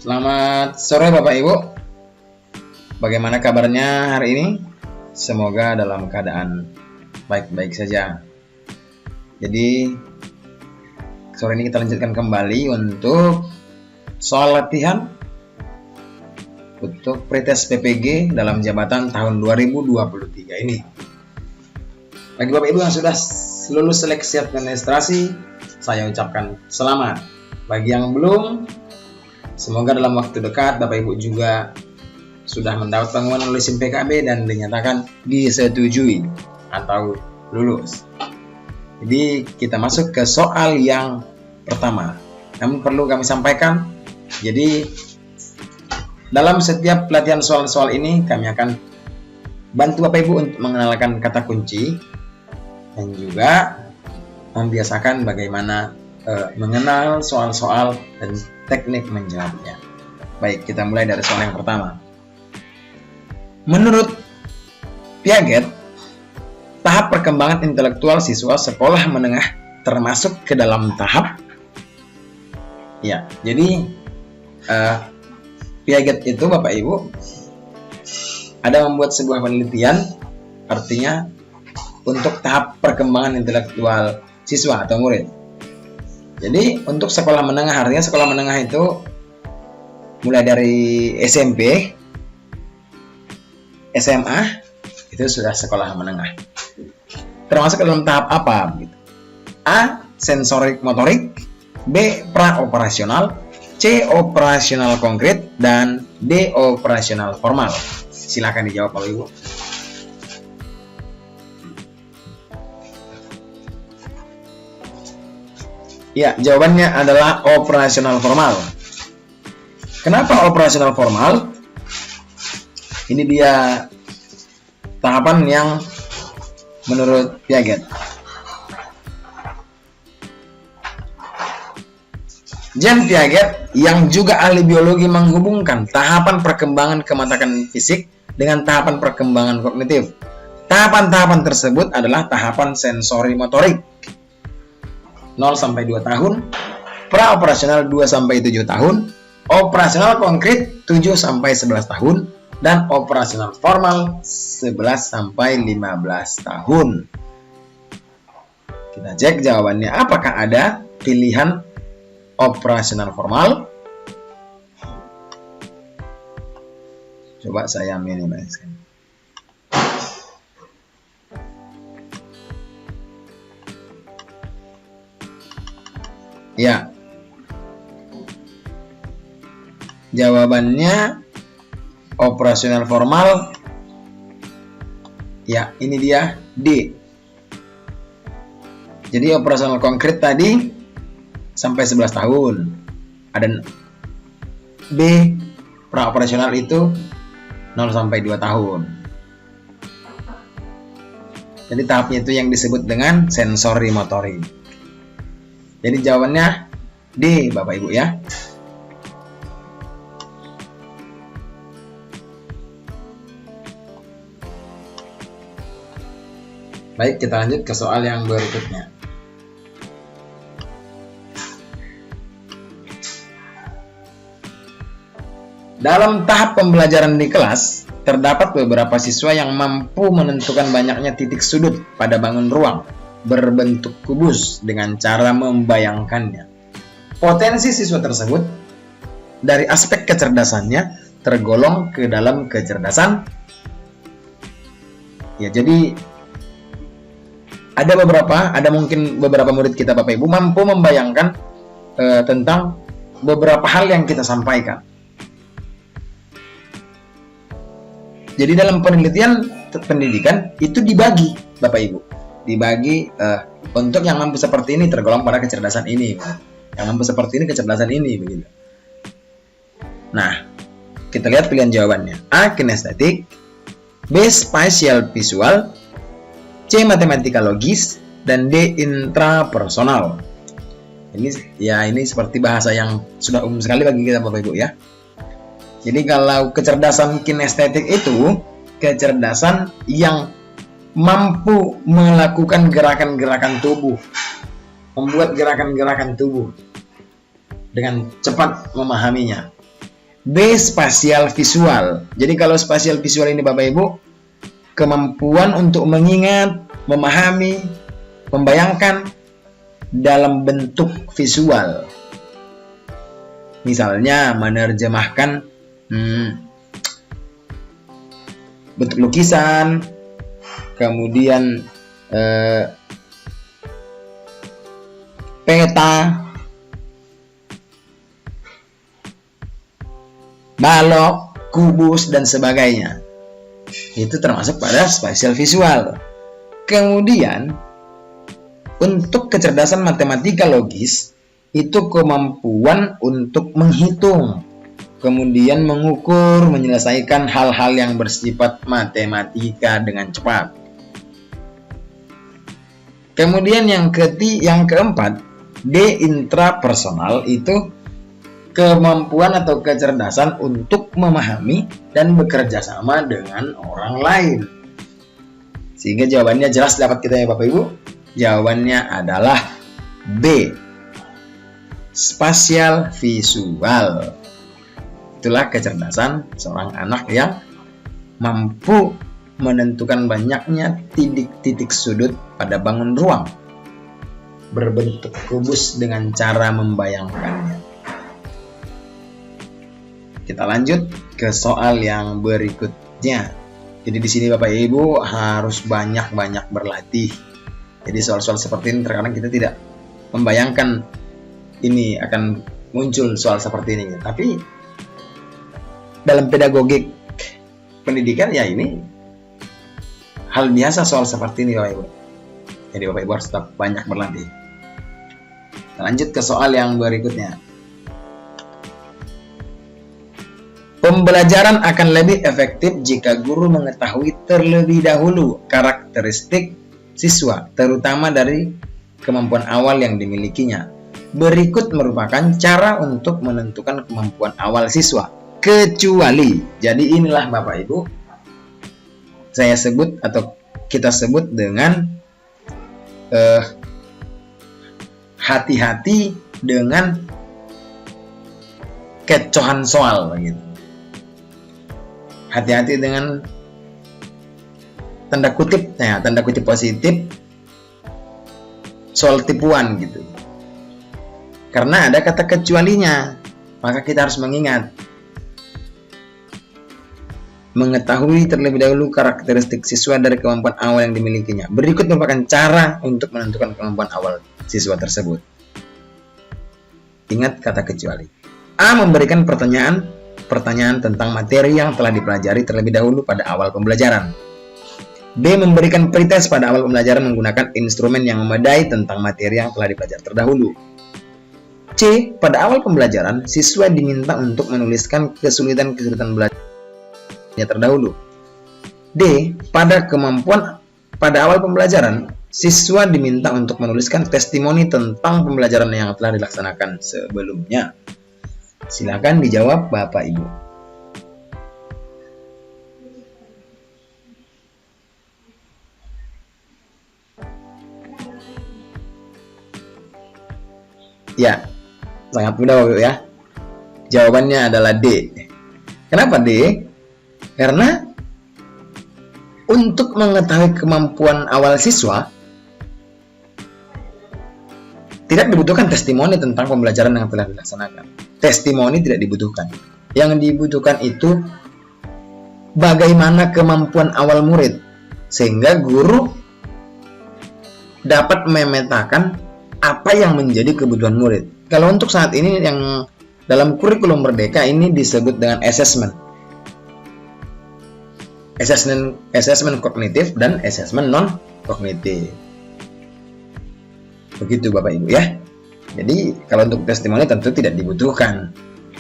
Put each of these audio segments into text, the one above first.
Selamat sore Bapak Ibu. Bagaimana kabarnya hari ini? Semoga dalam keadaan baik-baik saja. Jadi sore ini kita lanjutkan kembali untuk soal latihan untuk pretest PPG dalam jabatan tahun 2023 ini. Bagi Bapak Ibu yang sudah lulus seleksi administrasi, saya ucapkan selamat. Bagi yang belum, semoga dalam waktu dekat Bapak Ibu juga sudah mendapat pengumuman oleh SIM PKB dan dinyatakan disetujui atau lulus. Jadi kita masuk ke soal yang pertama. Namun perlu kami sampaikan, jadi dalam setiap pelatihan soal-soal ini kami akan bantu Bapak Ibu untuk mengenalkan kata kunci dan juga membiasakan bagaimana mengenal soal-soal dan teknik menjawabnya. Baik, kita mulai dari soal yang pertama. Menurut Piaget, tahap perkembangan intelektual siswa sekolah menengah termasuk ke dalam tahap. Ya, jadi Piaget itu Bapak Ibu ada membuat sebuah penelitian, artinya untuk tahap perkembangan intelektual siswa atau murid. Jadi untuk sekolah menengah, artinya sekolah menengah itu mulai dari SMP, SMA, itu sudah sekolah menengah. Termasuk dalam tahap apa? A. Sensorik motorik, B. Pra-operasional, C. Operasional konkret, dan D. Operasional formal. Silakan dijawab Bapak Ibu. Ya, jawabannya adalah operasional formal. Kenapa operasional formal? Ini dia tahapan yang menurut Piaget. Jean Piaget yang juga ahli biologi menghubungkan tahapan perkembangan kematangan fisik dengan tahapan perkembangan kognitif. Tahapan-tahapan tersebut adalah tahapan sensori motorik 0 sampai 2 tahun, pra-operasional 2 sampai 7 tahun, operasional konkret 7 sampai 11 tahun, dan operasional formal 11 sampai 15 tahun. Kita cek jawabannya, apakah ada pilihan operasional formal? Coba saya minimaliskan. Ya, jawabannya operasional formal. Ya, ini dia D. Jadi operasional konkret tadi sampai 11 tahun. Ada B, pra-operasional itu 0 sampai 2 tahun. Jadi tahapnya itu yang disebut dengan sensori motorik. Jadi jawabannya D, Bapak Ibu ya. Baik, kita lanjut ke soal yang berikutnya. Dalam tahap pembelajaran di kelas, terdapat beberapa siswa yang mampu menentukan banyaknya titik sudut pada bangun ruang berbentuk kubus dengan cara membayangkannya. Potensi siswa tersebut dari aspek kecerdasannya tergolong ke dalam kecerdasan. Ya, jadi ada mungkin beberapa murid kita Bapak Ibu mampu membayangkan tentang beberapa hal yang kita sampaikan. Jadi dalam penelitian pendidikan itu dibagi Bapak Ibu. Dibagi untuk yang mampu seperti ini tergolong pada kecerdasan ini, yang mampu seperti ini kecerdasan ini, begitu. Nah, kita lihat pilihan jawabannya. A. Kinestetik, B. Spatial visual, C. Matematika logis, dan D. Intrapersonal. Ini seperti bahasa yang sudah umum sekali bagi kita Bapak Ibu ya. Jadi kalau kecerdasan kinestetik itu kecerdasan yang mampu melakukan gerakan-gerakan tubuh, membuat gerakan-gerakan tubuh dengan cepat memahaminya. B. Spasial visual. Jadi kalau spasial visual ini Bapak Ibu, kemampuan untuk mengingat, memahami, membayangkan dalam bentuk visual. Misalnya menerjemahkan bentuk lukisan, kemudian peta, balok, kubus, dan sebagainya. Itu termasuk pada spasial visual. Kemudian untuk kecerdasan matematika logis, itu kemampuan untuk menghitung, kemudian mengukur, menyelesaikan hal-hal yang bersifat matematika dengan cepat. Kemudian yang keempat, D. Intrapersonal, itu kemampuan atau kecerdasan untuk memahami dan bekerja sama dengan orang lain. Sehingga jawabannya jelas dapat kita ya Bapak Ibu. Jawabannya adalah B. Spasial visual. Itulah kecerdasan seorang anak yang mampu menentukan banyaknya titik-titik sudut pada bangun ruang berbentuk kubus dengan cara membayangkannya. Kita lanjut ke soal yang berikutnya. Jadi di sini Bapak Ibu harus banyak-banyak berlatih. Jadi soal-soal seperti ini terkadang kita tidak membayangkan ini akan muncul soal seperti ini. Tapi dalam pedagogik pendidikan ya ini hal biasa soal seperti ini Bapak Ibu. Jadi Bapak Ibu harus tetap banyak berlatih. Kita lanjut ke soal yang berikutnya. Pembelajaran akan lebih efektif jika guru mengetahui terlebih dahulu karakteristik siswa, terutama dari kemampuan awal yang dimilikinya. Berikut merupakan cara untuk menentukan kemampuan awal siswa. Kecuali, jadi inilah Bapak Ibu, saya sebut atau kita sebut dengan hati-hati dengan kecohan soal begitu. Hati-hati dengan tanda kutip positif soal tipuan gitu. Karena ada kata kecualinya, maka kita harus mengingat. Mengetahui terlebih dahulu karakteristik siswa dari kemampuan awal yang dimilikinya. Berikut merupakan cara untuk menentukan kemampuan awal siswa tersebut. Ingat kata kecuali. A. Memberikan pertanyaan tentang materi yang telah dipelajari terlebih dahulu pada awal pembelajaran. B. Memberikan pretest pada awal pembelajaran menggunakan instrumen yang memadai tentang materi yang telah dipelajari terdahulu. C. Pada awal pembelajaran, siswa diminta untuk menuliskan kesulitan-kesulitan belajarnya terdahulu. D. Pada awal pembelajaran, siswa diminta untuk menuliskan testimoni tentang pembelajaran yang telah dilaksanakan sebelumnya. Silakan dijawab Bapak Ibu. Ya, sangat mudah Bapak Ibu ya. Jawabannya adalah D. Kenapa D? Karena untuk mengetahui kemampuan awal siswa tidak dibutuhkan testimoni tentang pembelajaran yang telah dilaksanakan. Testimoni tidak dibutuhkan. Yang dibutuhkan itu bagaimana kemampuan awal murid, sehingga guru dapat memetakan apa yang menjadi kebutuhan murid. Kalau untuk saat ini yang dalam kurikulum Merdeka ini disebut dengan assessment kognitif dan assessment non kognitif. Begitu Bapak Ibu ya. Jadi kalau untuk testimoni tentu tidak dibutuhkan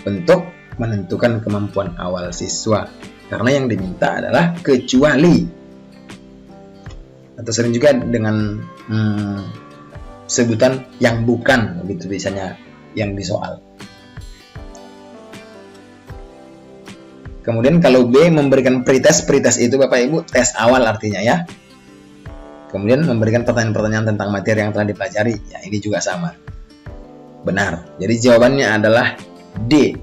untuk menentukan kemampuan awal siswa, karena yang diminta adalah kecuali, atau sering juga dengan sebutan yang bukan, begitu biasanya yang disoal. Kemudian kalau B memberikan pretest itu Bapak Ibu tes awal artinya ya. Kemudian memberikan pertanyaan-pertanyaan tentang materi yang telah dipelajari, ya ini juga sama. Benar. Jadi jawabannya adalah D.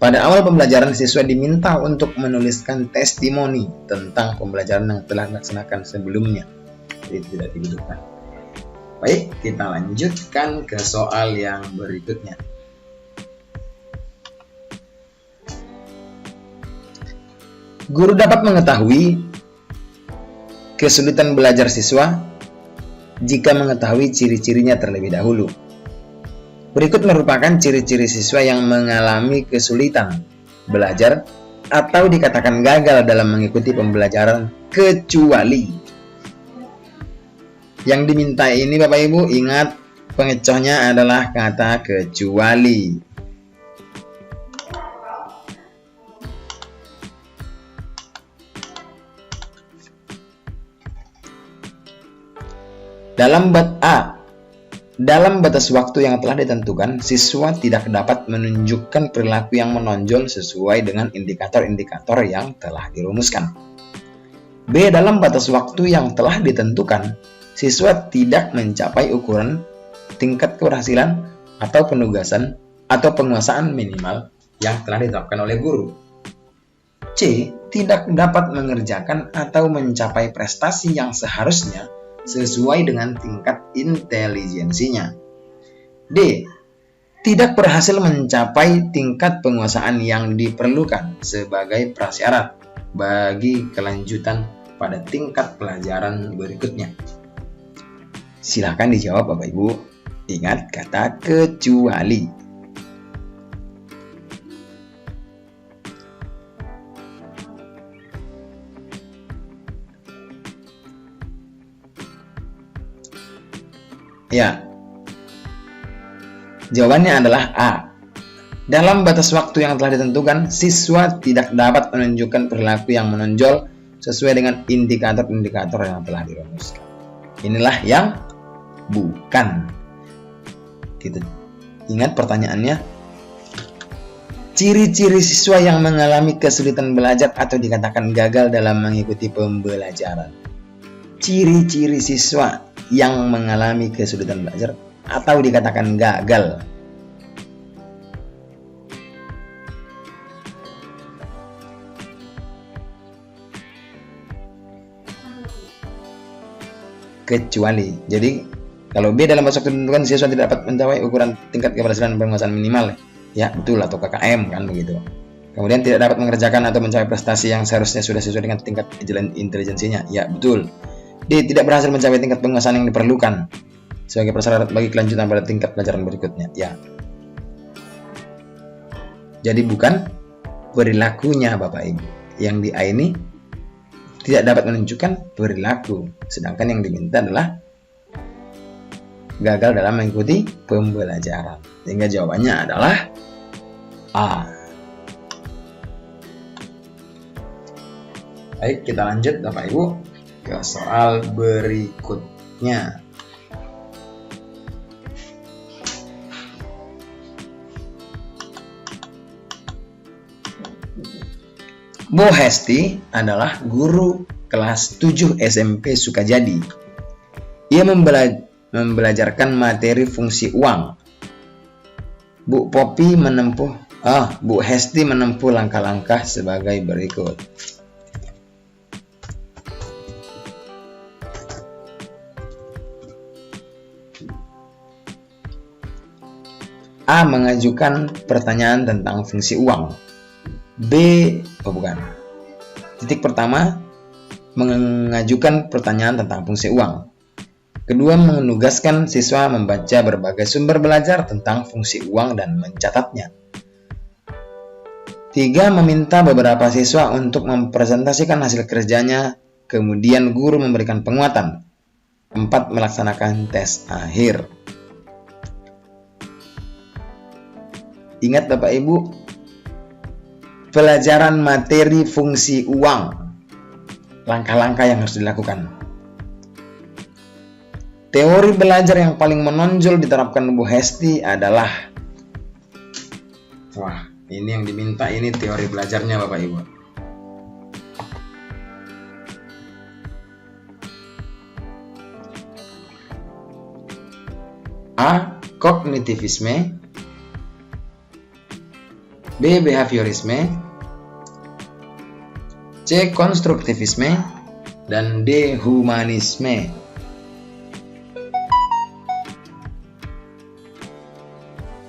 Pada awal pembelajaran, siswa diminta untuk menuliskan testimoni tentang pembelajaran yang telah dilaksanakan sebelumnya. Jadi tidak dibutuhkan. Baik, kita lanjutkan ke soal yang berikutnya. Guru dapat mengetahui kesulitan belajar siswa jika mengetahui ciri-cirinya terlebih dahulu. Berikut merupakan ciri-ciri siswa yang mengalami kesulitan belajar atau dikatakan gagal dalam mengikuti pembelajaran kecuali. Yang diminta ini Bapak Ibu, ingat pengecohnya adalah kata kecuali. Dalam batas waktu yang telah ditentukan, siswa tidak dapat menunjukkan perilaku yang menonjol sesuai dengan indikator-indikator yang telah dirumuskan. B. Dalam batas waktu yang telah ditentukan, siswa tidak mencapai ukuran tingkat keberhasilan atau penugasan atau penguasaan minimal yang telah ditetapkan oleh guru. C. Tidak dapat mengerjakan atau mencapai prestasi yang seharusnya sesuai dengan tingkat intelijensinya. D. Tidak berhasil mencapai tingkat penguasaan yang diperlukan sebagai prasyarat bagi kelanjutan pada tingkat pelajaran berikutnya. Silakan dijawab Bapak Ibu. Ingat kata kecuali. Ya, jawabannya adalah A. Dalam batas waktu yang telah ditentukan, siswa tidak dapat menunjukkan perilaku yang menonjol sesuai dengan indikator-indikator yang telah dirumuskan. Inilah yang bukan. Kita ingat pertanyaannya. Ciri-ciri siswa yang mengalami kesulitan belajar atau dikatakan gagal dalam mengikuti pembelajaran. Ciri-ciri siswa yang mengalami kesulitan belajar atau dikatakan gagal. Kecuali. Jadi kalau B dalam batas waktu ditentukan, siswa tidak dapat mencapai ukuran tingkat keberhasilan penguasaan minimal. Ya betul, atau KKM kan begitu. Kemudian tidak dapat mengerjakan atau mencapai prestasi yang seharusnya sudah sesuai dengan tingkat intelijensinya. Ya betul. D. Tidak berhasil mencapai tingkat penguasaan yang diperlukan sebagai prasyarat bagi kelanjutan pada tingkat pelajaran berikutnya. Ya. Jadi bukan perilakunya Bapak Ibu. Yang di A ini tidak dapat menunjukkan perilaku, sedangkan yang diminta adalah gagal dalam mengikuti pembelajaran. Sehingga jawabannya adalah A. Baik, kita lanjut Bapak Ibu ke soal berikutnya. Bu Hesti adalah guru kelas 7 SMP Sukajadi. Ia membelajarkan materi fungsi uang. Bu Hesti menempuh langkah-langkah sebagai berikut. A. Mengajukan pertanyaan tentang fungsi uang. Titik pertama, mengajukan pertanyaan tentang fungsi uang. Kedua, menugaskan siswa membaca berbagai sumber belajar tentang fungsi uang dan mencatatnya. 3. Meminta beberapa siswa untuk mempresentasikan hasil kerjanya, kemudian guru memberikan penguatan. 4. Melaksanakan tes akhir. Ingat Bapak Ibu, pelajaran materi fungsi uang, langkah-langkah yang harus dilakukan. Teori belajar yang paling menonjol diterapkan Bu Hesti adalah, wah, ini yang diminta, ini teori belajarnya Bapak Ibu. A. Kognitivisme. B. Behaviorisme, C. Konstruktivisme, dan D. Humanisme.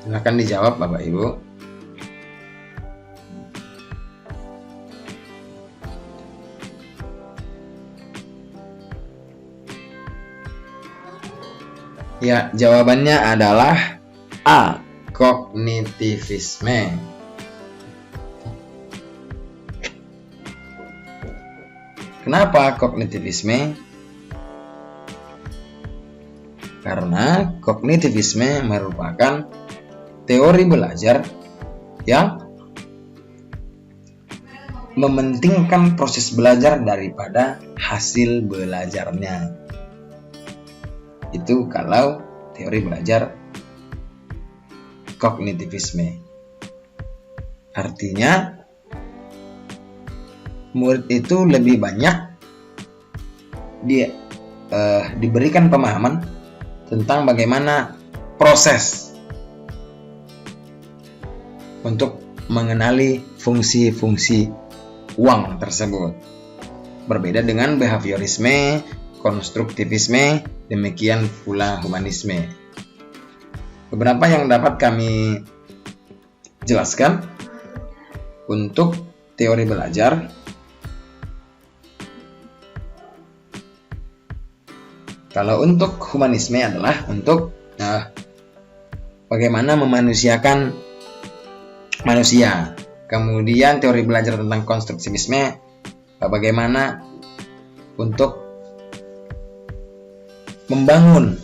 Silahkan dijawab Bapak Ibu. Ya, jawabannya adalah A. Kognitivisme. Kenapa kognitivisme? Karena kognitivisme merupakan teori belajar yang mementingkan proses belajar daripada hasil belajarnya. Itu kalau teori belajar kognitivisme. Artinya murid itu lebih banyak diberikan pemahaman tentang bagaimana proses untuk mengenali fungsi-fungsi uang tersebut. Berbeda dengan behaviorisme, konstruktivisme, demikian pula humanisme. Beberapa yang dapat kami jelaskan untuk teori belajar. Kalau untuk humanisme adalah untuk bagaimana memanusiakan manusia. Kemudian teori belajar tentang konstruktivisme, bagaimana untuk membangun,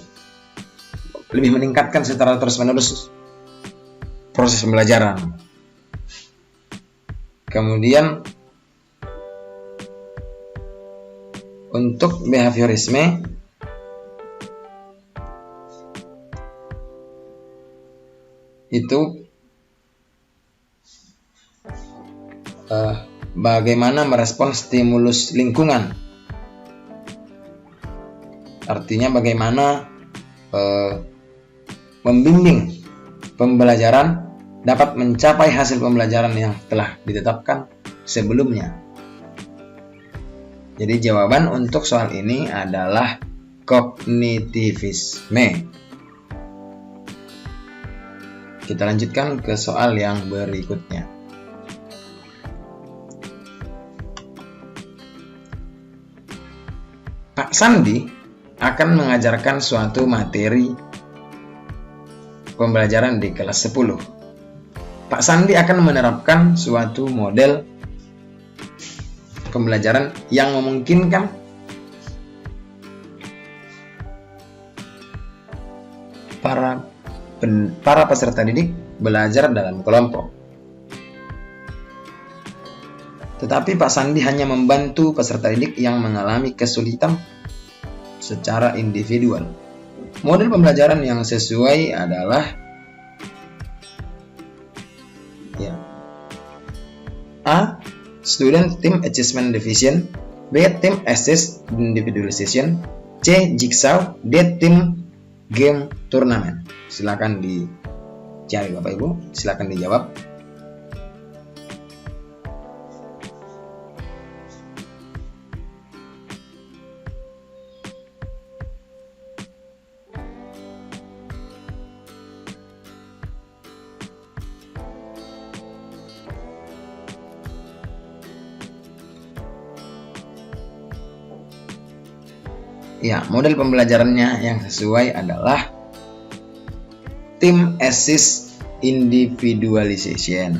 lebih meningkatkan secara terus-menerus proses pembelajaran. Kemudian untuk behaviorisme itu bagaimana merespon stimulus lingkungan. Artinya bagaimana membimbing pembelajaran dapat mencapai hasil pembelajaran yang telah ditetapkan sebelumnya. Jadi jawaban untuk soal ini adalah kognitivisme. Kita lanjutkan ke soal yang berikutnya. Pak Sandi akan mengajarkan suatu materi pembelajaran di kelas 10. Pak Sandi akan menerapkan suatu model pembelajaran yang memungkinkan para peserta didik belajar dalam kelompok. Tetapi Pak Sandi hanya membantu peserta didik yang mengalami kesulitan secara individual. Model pembelajaran yang sesuai adalah A. Student Team Achievement Division, B. Team Assist Individualization, C. Jigsaw, D. Team Game Tournament. Silakan dicari Bapak Ibu, silakan dijawab. Ya, model pembelajarannya yang sesuai adalah Team Assist Individualization.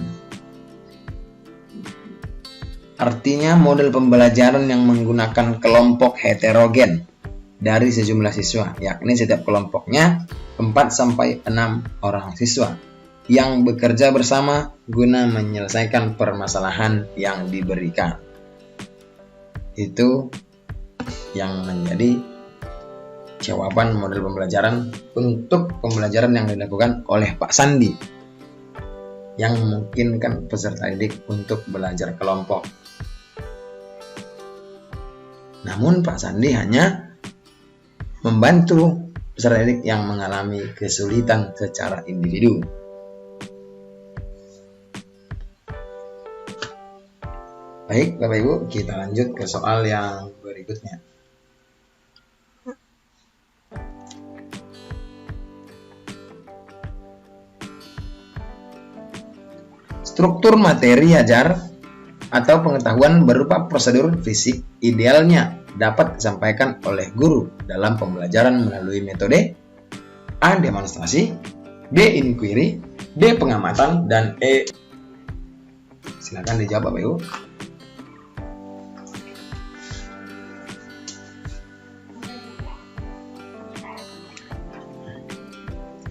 Artinya model pembelajaran yang menggunakan kelompok heterogen dari sejumlah siswa, yakni setiap kelompoknya 4-6 orang siswa yang bekerja bersama guna menyelesaikan permasalahan yang diberikan. Itu yang menjadi jawaban model pembelajaran untuk pembelajaran yang dilakukan oleh Pak Sandi yang memungkinkan peserta didik untuk belajar kelompok. Namun Pak Sandi hanya membantu peserta didik yang mengalami kesulitan secara individu. Baik, Bapak Ibu, kita lanjut ke soal yang berikutnya. Struktur materi ajar atau pengetahuan berupa prosedur fisik idealnya dapat disampaikan oleh guru dalam pembelajaran melalui metode A. Demonstrasi, B. Inquiry, D. Pengamatan, dan E. Silakan dijawab Bapak Ibu.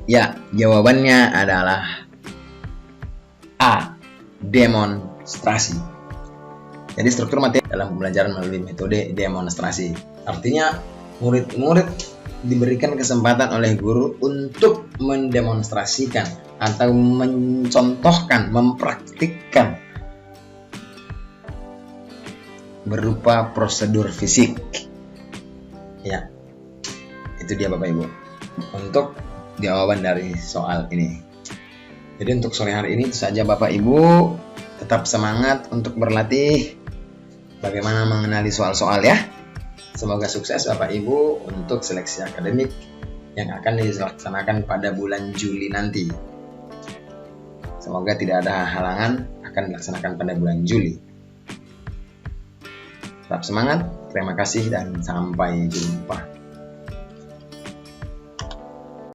Ya, jawabannya adalah A. Demonstrasi. Jadi struktur materi dalam pembelajaran melalui metode demonstrasi. Artinya murid-murid diberikan kesempatan oleh guru untuk mendemonstrasikan atau mencontohkan, mempraktikkan berupa prosedur fisik. Ya, itu dia Bapak Ibu untuk jawaban dari soal ini. Jadi untuk sore hari ini itu saja Bapak Ibu, tetap semangat untuk berlatih bagaimana mengenali soal-soal ya. Semoga sukses Bapak Ibu untuk seleksi akademik yang akan dilaksanakan pada bulan Juli nanti. Semoga tidak ada halangan akan dilaksanakan pada bulan Juli. Tetap semangat, terima kasih dan sampai jumpa.